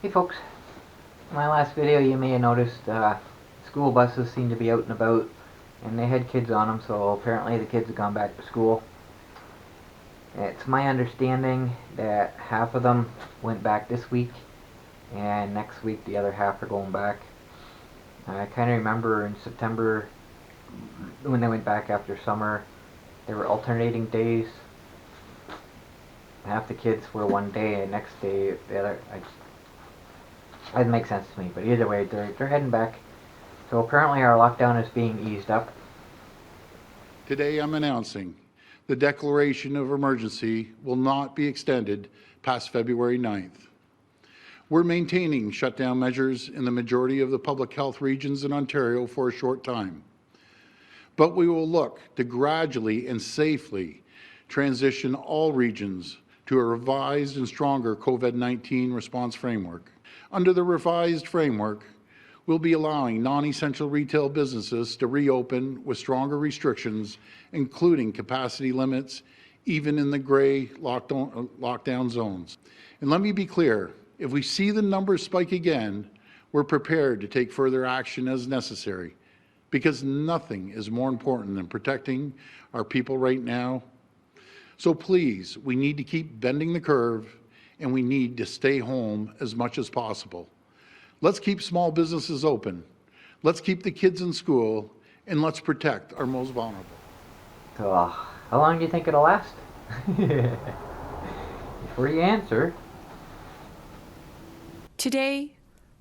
Hey folks, in my last video you may have noticed school buses seem to be out and about, and they had kids on them, so apparently the kids have gone back to school. It's my understanding that half of them went back this week, and next week the other half are going back. I kind of remember in September when they went back after summer, they were alternating days. Half the kids were one day, and next day the other. That doesn't make sense to me, but either way, they're heading back. So apparently our lockdown is being eased up. Today I'm announcing the declaration of emergency will not be extended past February 9th. We're maintaining shutdown measures in the majority of the public health regions in Ontario for a short time, but we will look to gradually and safely transition all regions to a revised and stronger COVID-19 response framework. Under the revised framework, we'll be allowing non-essential retail businesses to reopen with stronger restrictions, including capacity limits, even in the gray lockdown zones. And let me be clear, if we see the numbers spike again, we're prepared to take further action as necessary, because nothing is more important than protecting our people right now. So please, we need to keep bending the curve, and we need to stay home as much as possible. Let's keep small businesses open. Let's keep the kids in school, and let's protect our most vulnerable. So, how long do you think it'll last? Before you answer. Today,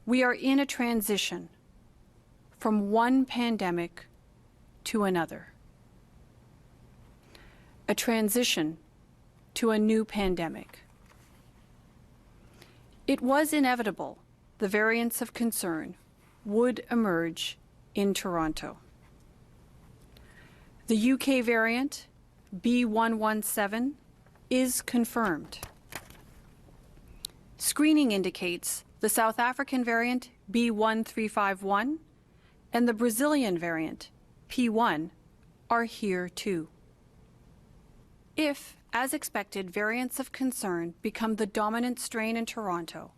we are in a transition from one pandemic to another. A transition to a new pandemic. It was inevitable the variants of concern would emerge in Toronto. The UK variant, B.1.1.7, is confirmed. Screening indicates the South African variant, B.1.351, and the Brazilian variant, P.1, are here too. If, as expected, variants of concern become the dominant strain in Toronto,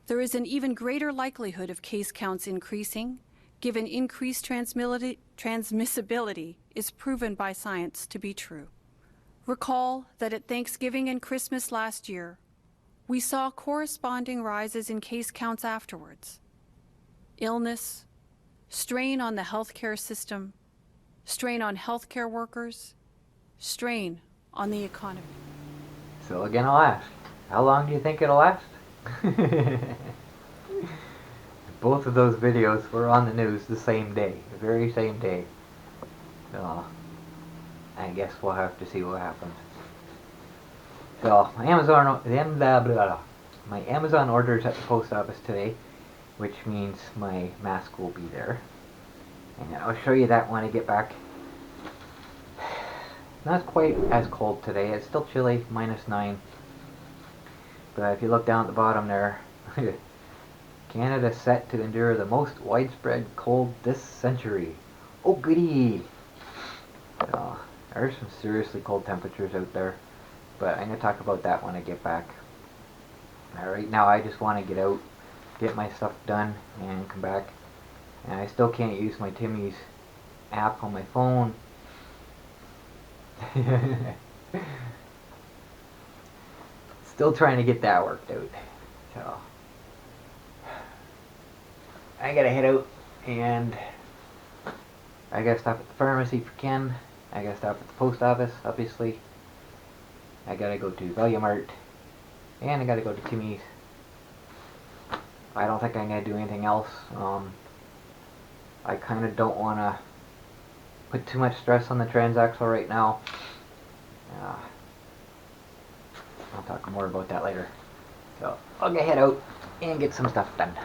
there is an even greater likelihood of case counts increasing, given increased transmissibility is proven by science to be true. Recall that at Thanksgiving and Christmas last year, we saw corresponding rises in case counts afterwards. Illness, strain on the healthcare system, strain on healthcare workers, strain on the economy. So again, I'll ask, how long do you think it'll last? Both of those videos were on the news the same day, the very same day. So I guess we'll have to see what happens. So my Amazon orders at the post office today, which means my mask will be there. And I'll show you that when I get back. Not quite as cold today. It's still chilly, -9. But if you look down at the bottom there, Canada set to endure the most widespread cold this century. Oh goody! So, there's some seriously cold temperatures out there, but I'm going to talk about that when I get back. Right now I just want to get out, get my stuff done, and come back. And I still can't use my Timmy's app on my phone. Still trying to get that worked out. So I gotta head out, and I gotta stop at the pharmacy for Ken. I gotta stop at the post office, obviously. I gotta go to Value Mart, and I gotta go to Timmy's. I don't think I'm gonna do anything else. I kind of don't want to put too much stress on the transaxle right now. I'll talk more about that later. So I'll head out and get some stuff done.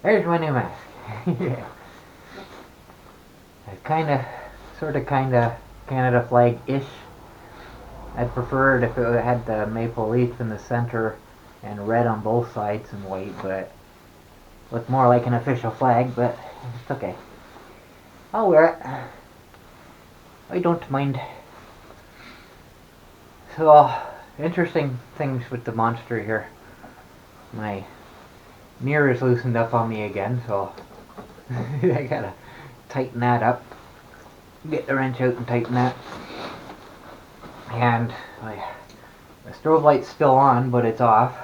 There's my new mask. Yeah. It's kinda Canada flag-ish. I'd prefer it if it had the maple leaf in the center and red on both sides and white, but looked more like an official flag, but it's okay. I'll wear it. I don't mind. So, interesting things with the monster here. My mirror is loosened up on me again, so I gotta tighten that up. Get the wrench out and tighten that. And the strobe light's still on, but it's off.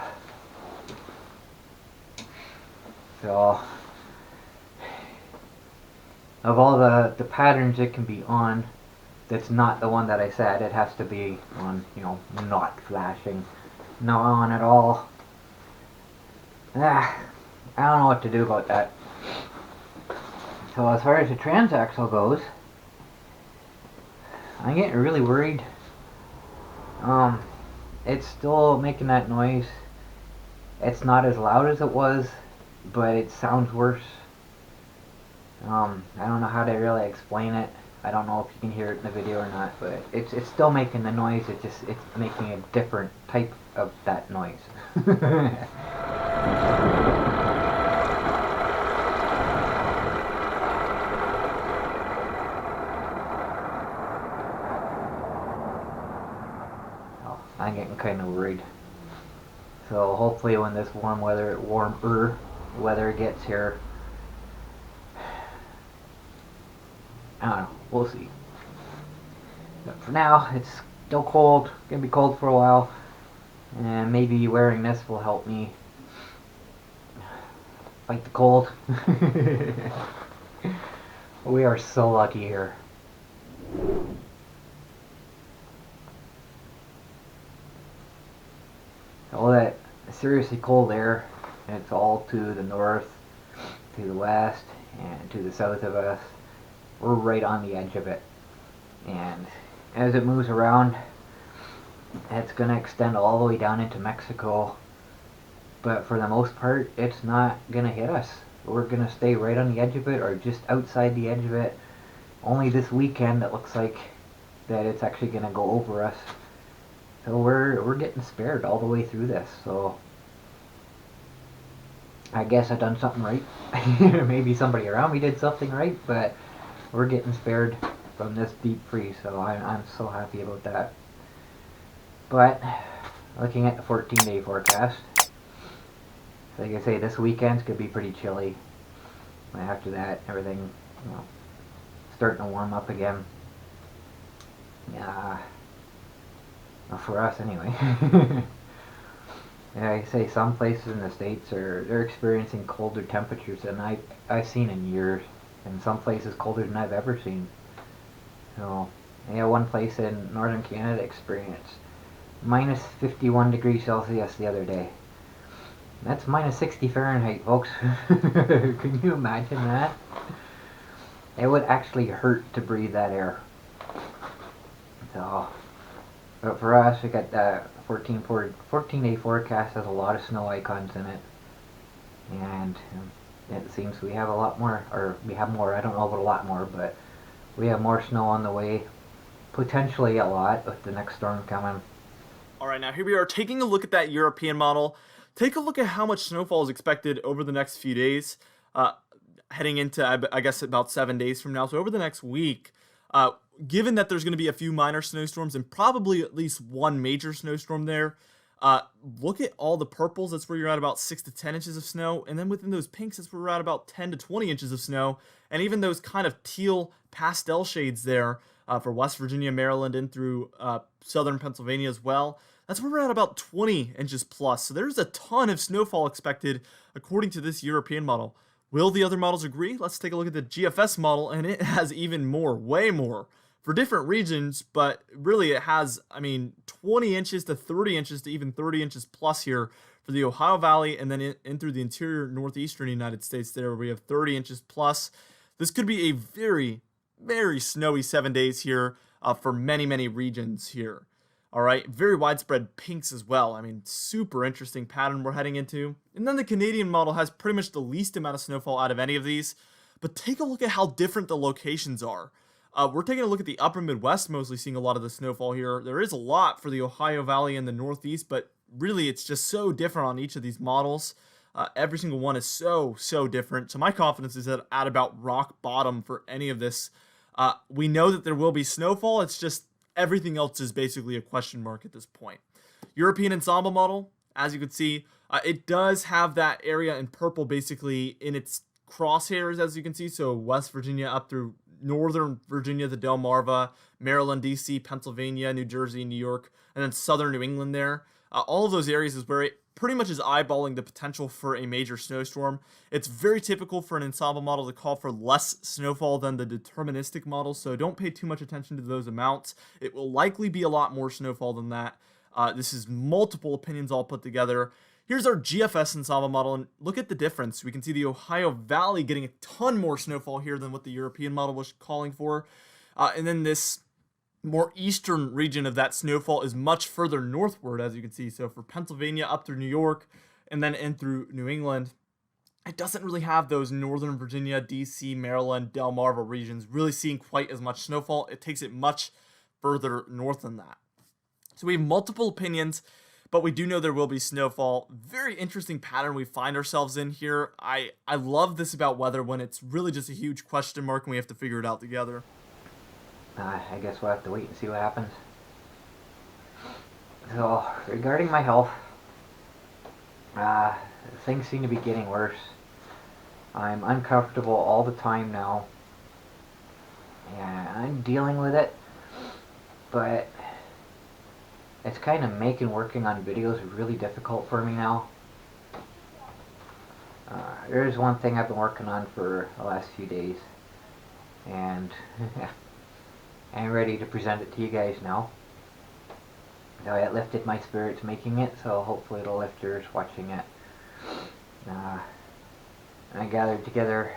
So, of all the patterns it can be on, that's not the one that I said. It has to be on, not flashing. Not on at all. I don't know what to do about that. So as far as the transaxle goes, I'm getting really worried. It's still making that noise. It's not as loud as it was, but it sounds worse. I don't know how to really explain it. I don't know if you can hear it in the video or not, but it's still making the noise. It's making a different type of that noise. I'm getting kind of worried. So hopefully when this warmer weather gets here, I don't know, we'll see. But for now, it's still cold, gonna be cold for a while, and maybe wearing this will help me fight the cold. We are so lucky here. All that seriously cold air, it's all to the north, to the west, and to the south of us. We're right on the edge of it. And as it moves around, it's going to extend all the way down into Mexico. But for the most part, it's not going to hit us. We're going to stay right on the edge of it, or just outside the edge of it. Only this weekend it looks like that it's actually going to go over us. So we're getting spared all the way through this. So I guess I've done something right. Maybe somebody around me did something right, but we're getting spared from this deep freeze. So I'm so happy about that. But looking at the 14-day forecast, like I say, this weekend's gonna be pretty chilly. After that, everything, starting to warm up again. Yeah. Well, for us anyway. Yeah, I say some places in the States they're experiencing colder temperatures than I've seen in years, and some places colder than I've ever seen. So, yeah, one place in northern Canada experienced minus 51 degrees Celsius the other day. That's minus 60 Fahrenheit, folks. Can you imagine that? It would actually hurt to breathe that air. So, but for us, we got the 14-day forecast has a lot of snow icons in it. And it seems we have a lot more, or we have more, I don't know about a lot more, but we have more snow on the way. Potentially a lot with the next storm coming. All right, now here we are taking a look at that European model. Take a look at how much snowfall is expected over the next few days, heading into, I guess, about 7 days from now. So over the next week, given that there's going to be a few minor snowstorms and probably at least one major snowstorm there, look at all the purples. That's where you're at about 6 to 10 inches of snow. And then within those pinks, that's where we're at about 10 to 20 inches of snow. And even those kind of teal pastel shades there for West Virginia, Maryland, and through southern Pennsylvania as well. That's where we're at about 20 inches plus. So there's a ton of snowfall expected according to this European model. Will the other models agree? Let's take a look at the GFS model, and it has even more, way more, for different regions, but really it has, 20 inches to 30 inches to even 30 inches plus here for the Ohio Valley, and then in through the interior northeastern United States there, where we have 30 inches plus. This could be a very, very snowy 7 days here for many, many regions here. All right, very widespread pinks as well. I mean, super interesting pattern we're heading into. And then the Canadian model has pretty much the least amount of snowfall out of any of these. But take a look at how different the locations are. We're taking a look at the upper Midwest, mostly seeing a lot of the snowfall here. There is a lot for the Ohio Valley and the Northeast, but really it's just so different on each of these models. Every single one is so different. So my confidence is at about rock bottom for any of this. We know that there will be snowfall. It's just everything else is basically a question mark at this point. European ensemble model, as you can see, it does have that area in purple basically in its crosshairs, as you can see. So West Virginia up through Northern Virginia, the Delmarva, Maryland, DC, Pennsylvania, New Jersey, New York, and then Southern New England there. All of those areas is where it pretty much is eyeballing the potential for a major snowstorm. It's very typical for an ensemble model to call for less snowfall than the deterministic model, so don't pay too much attention to those amounts. It will likely be a lot more snowfall than that. This is multiple opinions all put together. Here's our GFS ensemble model, and look at the difference. We can see the Ohio Valley getting a ton more snowfall here than what the European model was calling for. And then this more eastern region of that snowfall is much further northward, as you can see. So for Pennsylvania up through New York and then in through New England, it doesn't really have those Northern Virginia, DC, Maryland, Delmarva regions really seeing quite as much snowfall. It takes it much further north than that. So we have multiple opinions, but we do know there will be snowfall. Very interesting pattern we find ourselves in here. I love this about weather when it's really just a huge question mark and we have to figure it out together. I guess we'll have to wait and see what happens. So, regarding my health, things seem to be getting worse. I'm uncomfortable all the time now. And I'm dealing with it. But it's kind of making working on videos really difficult for me now. There's one thing I've been working on for the last few days. And I'm ready to present it to you guys now. So it lifted my spirits making it, so hopefully it'll lift yours watching it. I gathered together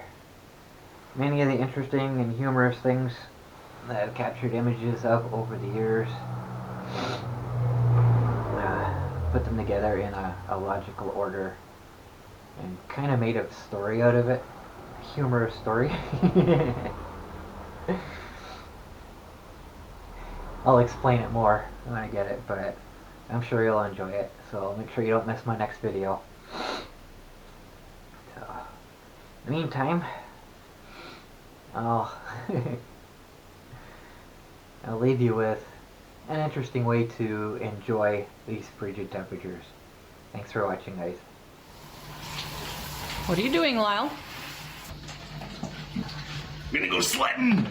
many of the interesting and humorous things that I've captured images of over the years. Put them together in a logical order and kind of made a story out of it. A humorous story. I'll explain it more when I get it, but I'm sure you'll enjoy it, so make sure you don't miss my next video. So, in the meantime, I'll leave you with an interesting way to enjoy these frigid temperatures. Thanks for watching, guys. What are you doing, Lyle? I'm gonna go sledding!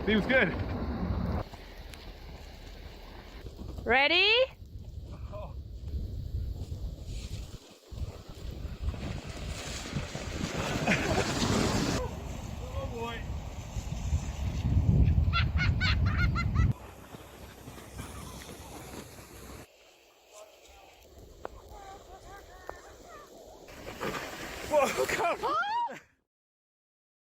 Seems good. Ready? Oh boy. Whoa, come on!